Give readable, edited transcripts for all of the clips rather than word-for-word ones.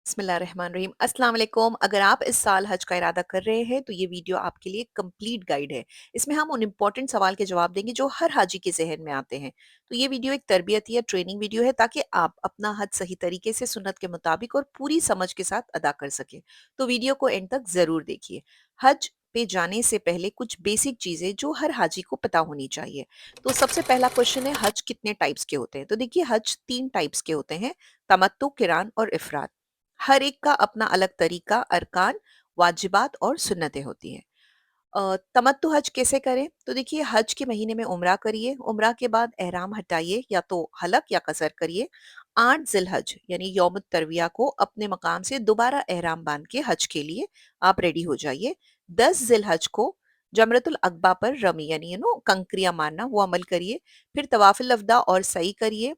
बिस्मिल्लाहिर्रहमानिर्रहीम। अस्सलाम वालेकुम। अगर आप इस साल हज का इरादा कर रहे हैं तो ये वीडियो आपके लिए कंप्लीट गाइड है। इसमें हम उन इम्पोर्टेंट सवाल के जवाब देंगे जो हर हाजी के जहन में आते हैं। तो ये वीडियो एक तरबियती या ट्रेनिंग वीडियो है ताकि आप अपना हज सही तरीके से सुन्नत के मुताबिक और पूरी समझ के साथ अदा कर सकें। तो वीडियो को एंड तक जरूर देखिए। हज पे जाने से पहले कुछ बेसिक चीजें जो हर हाजी को पता होनी चाहिए। तो सबसे पहला क्वेश्चन है, हज कितने टाइप्स के होते हैं? तो देखिए, हज 3 टाइप्स के होते हैं: तमत्तु, किरान और इफराद। हर एक का अपना अलग तरीका, अरकान, वाजिबात और सुन्नतें होती हैं। तमत्तु हज कैसे करें? तो देखिए, हज के महीने में उम्रा करिए, उम्रा के बाद एहराम हटाइए, या तो हलक या कसर करिए। 8 जिलहज यानी यौम तरविया को अपने मकाम से दोबारा एहराम बांध के हज के लिए आप रेडी हो जाइए। 10 जिलहज को जमरतुल अकबा पर रमी यानी कंकरियां मारना, वो अमल करिए। फिर तवाफिल अफदा और सही करिए,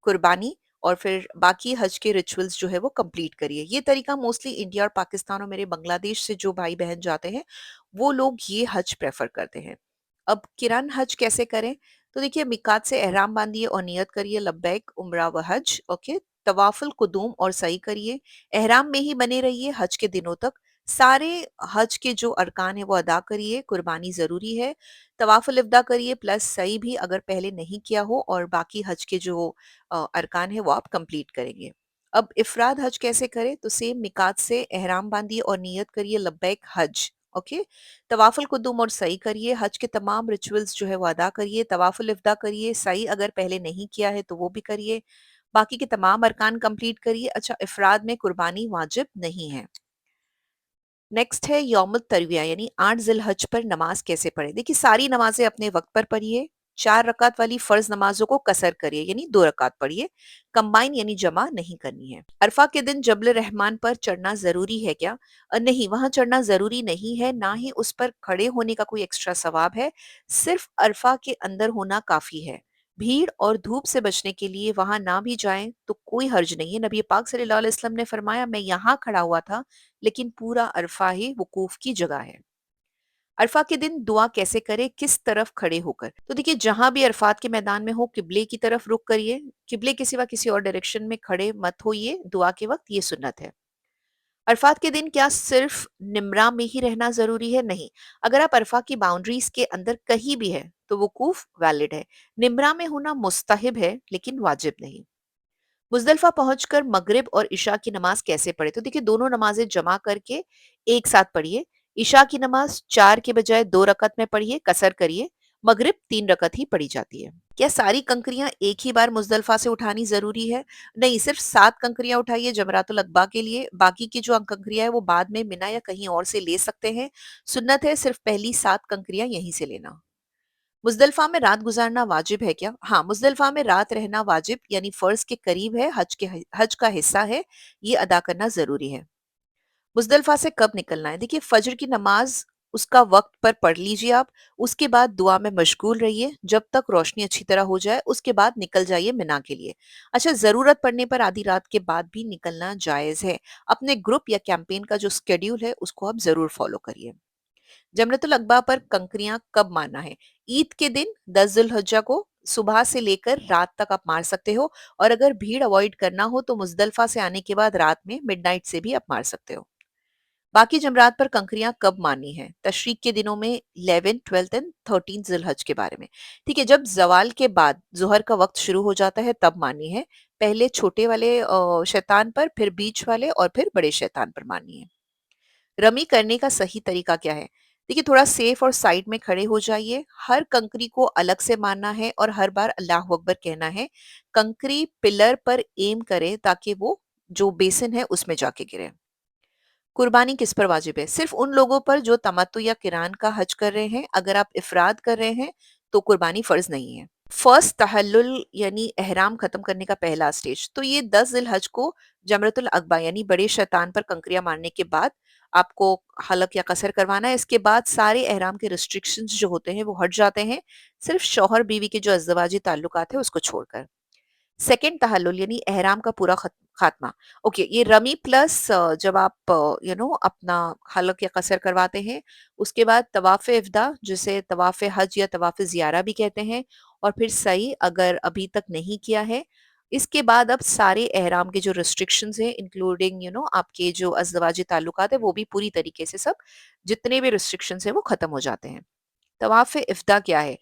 कुर्बानी, और फिर बाकी हज के रिचुअल्स जो है वो कंप्लीट करिए। ये तरीका मोस्टली इंडिया और पाकिस्तान और मेरे बांग्लादेश से जो भाई बहन जाते हैं वो लोग ये हज प्रेफर करते हैं। अब किरान हज कैसे करें? तो देखिए, मिकात से एहराम बांधिए और नियत करिए लब्बैक उम्रा व हज। ओके। तवाफुल कुदूम और सही करिए। एहराम में ही बने रहिए हज के दिनों तक। सारे हज के जो अरकान है वो अदा करिए। कुर्बानी जरूरी है। तवाफुल इफ्दा करिए प्लस सही भी अगर पहले नहीं किया हो, और बाकी हज के जो अरकान है वो आप कंप्लीट करेंगे। अब इफराद हज कैसे करें? तो सेम मिकात से एहराम बांधिए और नियत करिए लब्बैक हज। ओके। तवाफुल कुदुम और सही करिए। हज के तमाम रिचुअल्स जो है वो अदा करिए। तवाफुल इफ्दा करिए, सही अगर पहले नहीं किया है तो वो भी करिए। बाकी के तमाम अरकान कंप्लीट करिए। अच्छा, इफराद में कुर्बानी वाजिब नहीं है। नेक्स्ट है यौम तरविया यानी 8 जिलहज पर नमाज कैसे पढ़े? देखिए, सारी नमाजें अपने वक्त पर पढ़िए। 4 रकात वाली फर्ज नमाजों को कसर करिए यानी 2 रकात पढ़िए। कंबाइन यानी जमा नहीं करनी है। अरफा के दिन जबल रहमान पर चढ़ना जरूरी है क्या? नहीं, वहां चढ़ना जरूरी नहीं है, ना ही उस पर खड़े होने का कोई एक्स्ट्रा सवाब है। सिर्फ अरफा के अंदर होना काफी है। भीड़ और धूप से बचने के लिए वहां ना भी जाएं तो कोई हर्ज नहीं है। नबी पाक सल्लल्लाहु अलैहि वसल्लम ने फरमाया, मैं यहाँ खड़ा हुआ था लेकिन पूरा अरफा ही वकूफ की जगह है। अरफा के दिन दुआ कैसे करें, किस तरफ खड़े होकर? तो देखिए, जहां भी अरफात के मैदान में हो, किबले की तरफ रुख करिए। किबले के सिवा किसी और डायरेक्शन में खड़े मत होइए दुआ के वक्त, ये सुन्नत है। अरफात के दिन क्या सिर्फ निमरा में ही रहना जरूरी है? नहीं। अगर आप अरफा की बाउंड्रीज के अंदर कहीं भी है तो वकूफ वैलिड है। निमरा में होना मुस्तहिब है लेकिन वाजिब नहीं। मुजदलिफा पहुंचकर मगरिब और इशा की नमाज कैसे पढ़े? तो देखिए, दोनों नमाजें जमा करके एक साथ पढ़िए। इशा की नमाज 4 के बजाय 2 रकत में पढ़िए, कसर करिए। मगरिब 3 रकत ही पढ़ी जाती है। क्या सारी कंकरियां एक ही बार मुजदलिफा से उठानी जरूरी है? नहीं, सिर्फ 7 कंकरियां उठाइए जमरातुल अकबा के लिए। बाकी की जो कंकरियां है वो बाद में मिना या कहीं और से ले सकते हैं। सुन्नत है सिर्फ पहली 7 कंकरियां यहीं से लेना। मुज़दलिफ़ा में रात गुज़ारना वाजिब है क्या? हाँ, मुज़दलिफ़ा में रात रहना वाजिब यानी फ़र्ज़ के करीब है, हज का हिस्सा है, ये अदा करना ज़रूरी है। मुज़दलिफ़ा से कब निकलना है? देखिए, फ़ज्र की नमाज़ उसका वक़्त पर पढ़ लीजिए आप, उसके बाद दुआ में मशगूल रहिए, जब तक रोशनी अच्छी तरह हो जाए, उसके बाद निकल जाइए मिना के लिए। अच्छा, ज़रूरत पड़ने पर आधी रात के बाद भी निकलना जायज़ है। अपने ग्रुप या कैंपेन का जो शेड्यूल है, उसको आप ज़रूर फ़ॉलो करिए। जमरतुल अकबा पर कंकरियां कब मारना है? ईद के दिन 10 जुल्हज्जा को सुबह से लेकर रात तक आप मार सकते हो, और अगर भीड़ अवॉइड करना हो तो मुजदलफा से आने के बाद रात में मिडनाइट से भी आप मार सकते हो। बाकी जमरात पर कंकरियां कब मारनी है? तशरीक के दिनों में 11, 12 एंड 13 जिलहज के बारे में। ठीक है, जब जवाल के बाद जोहर का वक्त शुरू हो जाता है तब मारनी है। पहले छोटे वाले शैतान पर, फिर बीच वाले और फिर बड़े शैतान पर मारनी है। रमी करने का सही तरीका क्या है? देखिए, थोड़ा सेफ और साइड में खड़े हो जाइए। हर कंकरी को अलग से मारना है और हर बार अल्लाह अकबर कहना है। कंकरी पिलर पर एम करें ताकि वो जो बेसिन है उसमें जाके गिरे। कुर्बानी किस पर वाजिब है? सिर्फ उन लोगों पर जो तमत्तु या किरान का हज कर रहे हैं। अगर आप इफराद कर रहे हैं तो कुर्बानी फर्ज नहीं है। फर्स्ट तहल्लुल यानी एहराम खत्म करने का पहला स्टेज, तो ये 10 जिलहज को जमरतुल अकबा यानी बड़े शैतान पर कंकरियां मारने के बाद आपको हलक या कसर करवाना है। इसके बाद सारे एहराम के रिस्ट्रिक्शंस जो होते हैं वो हट जाते हैं, सिर्फ शौहर बीवी के जो अज़दवाजी ताल्लुकात है उसको छोड़कर। सेकंड तहल्लुल यानी एहराम का पूरा खात्मा। ओके, ये रमी प्लस जब आप अपना हलक या कसर करवाते हैं, उसके बाद तवाफ़ इफ़दा जिसे तवाफ़ हज या तवाफ़ ज़ियारा भी कहते हैं, और फिर सही अगर अभी तक नहीं किया है, اس کے بعد اب سارے احرام کے جو ریسٹرکشنز ہیں انکلوڈنگ آپ کے جو ازدواجی تعلقات ہیں وہ بھی پوری طریقے سے سب جتنے بھی ریسٹرکشنز ہیں وہ ختم ہو جاتے ہیں۔ طواف افدا کیا ہے؟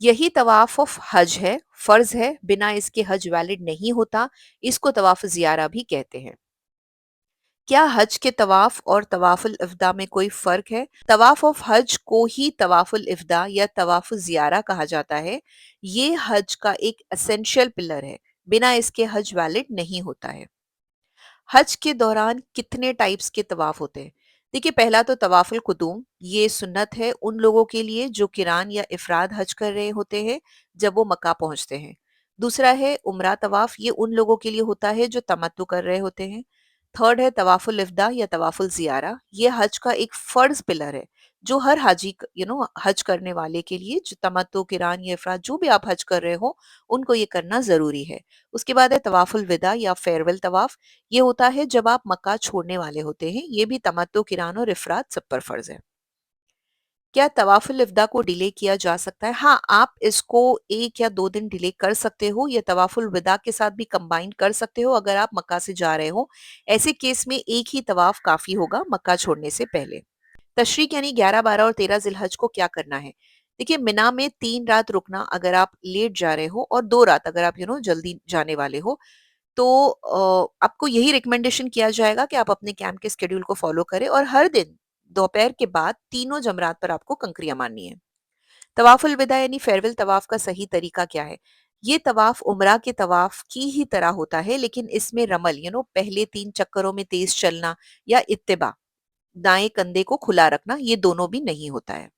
یہی طواف آف حج ہے، فرض ہے، بنا اس کے حج ویلڈ نہیں ہوتا، اس کو طواف زیارہ بھی کہتے ہیں۔ کیا حج کے طواف اور طواف الافدا میں کوئی فرق ہے؟ طواف آف حج کو ہی طواف الافدا یا طواف زیارہ کہا جاتا ہے۔ یہ حج کا ایک اسینشیل پلر ہے، بنا اس کے حج ویلڈ نہیں ہوتا ہے۔ حج کے دوران کتنے ٹائپس کے طواف ہوتے ہیں؟ دیکھیے، پہلا تو طواف القدوم، یہ سنت ہے ان لوگوں کے لیے جو کران یا افراد حج کر رہے ہوتے ہیں جب وہ مکہ پہنچتے ہیں۔ دوسرا ہے عمرہ طواف، یہ ان لوگوں کے لیے ہوتا ہے جو تمتع کر رہے ہوتے ہیں۔ تھرڈ ہے طواف الافدا یا طواف الزیارہ، یہ حج کا ایک فرض پلر ہے جو ہر حاجی حج کرنے والے کے لیے، جو تمتع کران یا افراد جو بھی آپ حج کر رہے ہو ان کو یہ کرنا ضروری ہے۔ اس کے بعد ہے طواف الوداع یا فیئرویل طواف، یہ ہوتا ہے جب آپ مکہ چھوڑنے والے ہوتے ہیں، یہ بھی تمتع کران اور افراد سب پر فرض ہے۔ کیا طواف الافدا کو ڈیلے کیا جا سکتا ہے؟ ہاں، آپ اس کو 1 یا 2 دن ڈیلے کر سکتے ہو یا طواف الوداع کے ساتھ بھی کمبائن کر سکتے ہو اگر آپ مکہ سے جا رہے ہو۔ ایسے کیس میں ایک ہی طواف کافی ہوگا مکہ چھوڑنے سے پہلے۔ تشریق یعنی 11، 12 اور 13 ذی الحج کو کیا کرنا ہے؟ دیکھیے، منا میں 3 رات رکنا اگر آپ لیٹ جا رہے ہو، اور 2 رات اگر آپ جلدی جانے والے ہو، تو آپ کو یہی ریکمنڈیشن کیا جائے گا کہ آپ اپنے کیمپ کے اسکیڈول کو فالو کریں اور ہر دن دوپہر کے بعد تینوں جمرات پر آپ کو کنکریاں مارنی ہے۔ طواف الوداع یعنی فیئرویل طواف کا صحیح طریقہ کیا ہے؟ یہ طواف عمرہ کے طواف کی ہی طرح ہوتا ہے، لیکن اس میں رمل پہلے 3 چکروں میں تیز چلنا یا اتباع، دائیں کندھے کو کھلا رکھنا، یہ دونوں بھی نہیں ہوتا ہے۔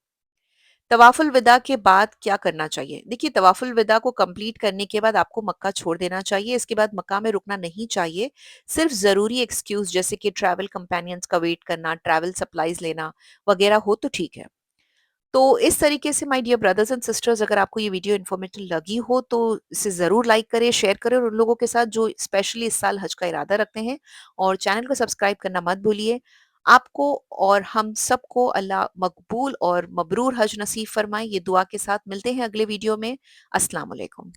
طواف الوداع کے بعد کیا کرنا چاہیے؟ دیکھیے، طواف الوداع کو کمپلیٹ کرنے کے بعد آپ کو مکہ چھوڑ دینا چاہیے، اس کے بعد مکہ میں رکنا نہیں چاہیے۔ صرف ضروری ایکسکیوز جیسے کہ ٹریول کمپینینز کا ویٹ کرنا، ٹریول سپلائز لینا وغیرہ ہو تو ٹھیک ہے۔ تو اس طریقے سے my dear brothers and sisters, اگر آپ کو یہ ویڈیو انفارمیٹیو لگی ہو تو اسے ضرور لائک کریں، شیئر کریں، اور ان لوگوں کے ساتھ جو اسپیشلی اس سال حج کا ارادہ رکھتے ہیں، اور چینل کو سبسکرائب کرنا مت بھولیے۔ آپ کو اور ہم سب کو اللہ مقبول اور مبرور حج نصیب فرمائے، یہ دعا کے ساتھ ملتے ہیں اگلے ویڈیو میں۔ السلام علیکم۔